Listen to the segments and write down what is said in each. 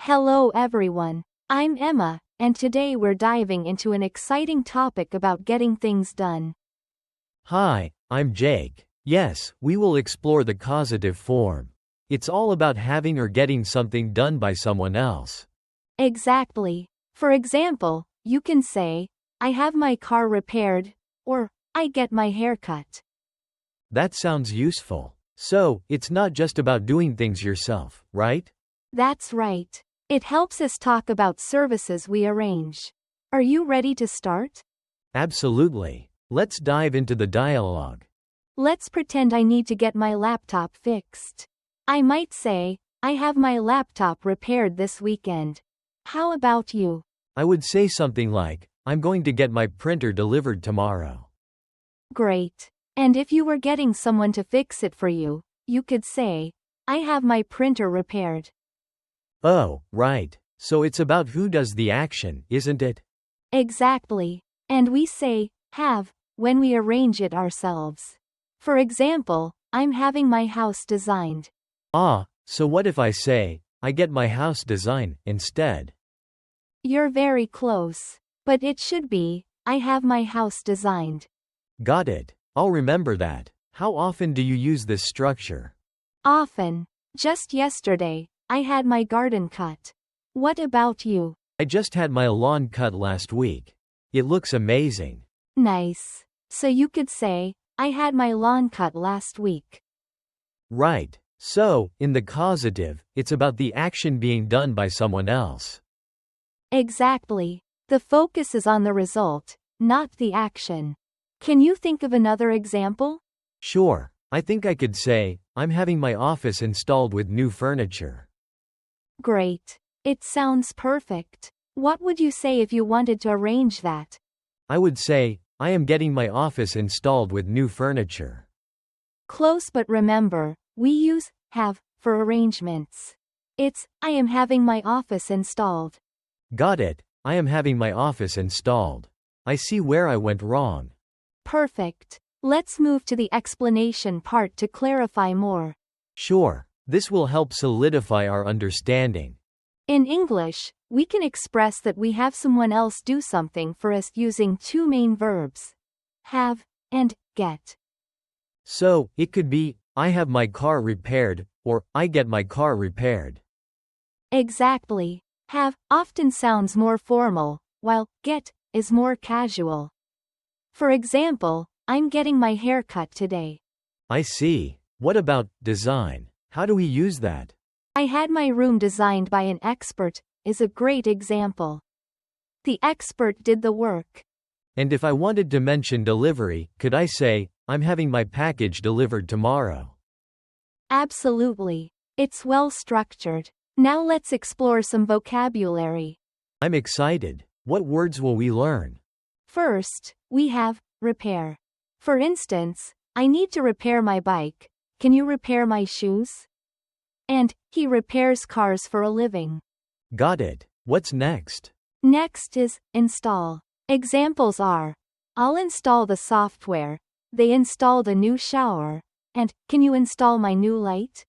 Hello everyone. I'm Emma, and today we're diving into an exciting topic about getting things done. Hi, I'm Jake. Yes, we will explore the causative form. It's all about having or getting something done by someone else. Exactly. For example, you can say, I have my car repaired, or I get my hair cut. That sounds useful. So, it's not just about doing things yourself, right? That's right. It helps us talk about services we arrange. Are you ready to start? Absolutely. Let's dive into the dialogue. Let's pretend I need to get my laptop fixed. I might say, I have my laptop repaired this weekend. How about you? I would say something like, I'm going to get my printer delivered tomorrow. Great. And if you were getting someone to fix it for you, you could say, I have my printer repaired. Oh, right. So it's about who does the action, isn't it? Exactly. And we say, have, when we arrange it ourselves. For example, I'm having my house designed. So what if I say, I get my house design, instead? You're very close. But it should be, I have my house designed. Got it. I'll remember that. How often do you use this structure? Often. Just yesterday, I had my garden cut. What about you? I just had my lawn cut last week. It looks amazing. Nice. So you could say, I had my lawn cut last week. Right. So, in the causative, it's about the action being done by someone else. Exactly. The focus is on the result, not the action. Can you think of another example? Sure. I think I could say, I'm having my office installed with new furniture. Great. It sounds perfect. What would you say if you wanted to arrange that? I would say, I am getting my office installed with new furniture. Close, but remember, we use have for arrangements. It's, I am having my office installed. Got it. I am having my office installed. I see where I went wrong. Perfect. Let's move to the explanation part to clarify more. Sure. This will help solidify our understanding. In English, we can express that we have someone else do something for us using two main verbs, have and get. So, it could be, I have my car repaired, or I get my car repaired. Exactly. Have often sounds more formal, while get is more casual. For example, I'm getting my hair cut today. I see. What about design? How do we use that? I had my room designed by an expert is a great example. The expert did the work. And if I wanted to mention delivery, could I say, I'm having my package delivered tomorrow? Absolutely. It's well structured. Now let's explore some vocabulary. I'm excited. What words will we learn? First, we have repair. For instance, I need to repair my bike. Can you repair my shoes? And, he repairs cars for a living. Got it. What's next? Next is install. Examples are, I'll install the software. They installed a new shower. And, can you install my new light?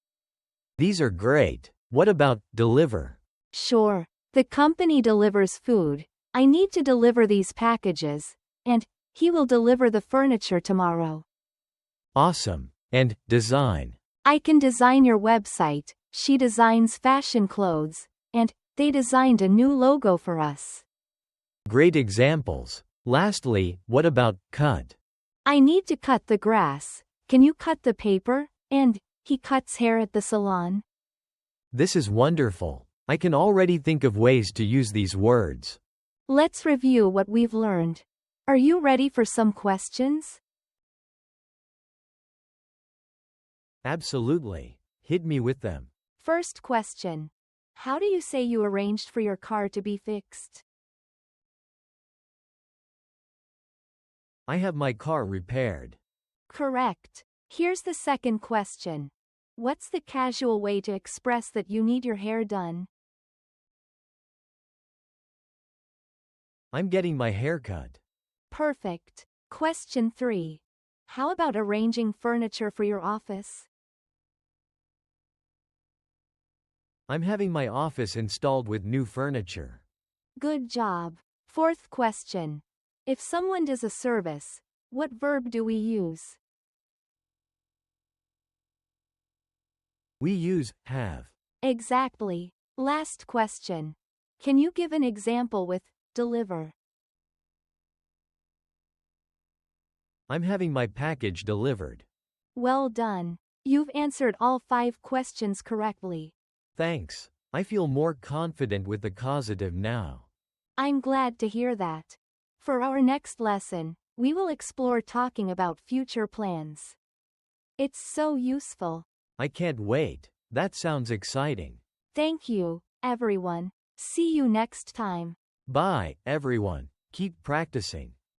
These are great. What about deliver? Sure. The company delivers food. I need to deliver these packages. And, he will deliver the furniture tomorrow. Awesome. And design. I can design your website. She designs fashion clothes. And, they designed a new logo for us. Great examples. Lastly, what about cut? I need to cut the grass. Can you cut the paper? And, he cuts hair at the salon. This is wonderful. I can already think of ways to use these words. Let's review what we've learned. Are you ready for some questions? Absolutely. Hit me with them. First question. How do you say you arranged for your car to be fixed? I have my car repaired. Correct. Here's the second question. What's the casual way to express that you need your hair done? I'm getting my hair cut. Perfect. Question 3. How about arranging furniture for your office? I'm having my office installed with new furniture. Good job. Fourth question. If someone does a service, what verb do we use? We use have. Exactly. Last question. Can you give an example with deliver? I'm having my package delivered. Well done. You've answered all 5 questions correctly. Thanks. I feel more confident with the causative now. I'm glad to hear that. For our next lesson, we will explore talking about future plans. It's so useful. I can't wait. That sounds exciting. Thank you, everyone. See you next time. Bye, everyone. Keep practicing.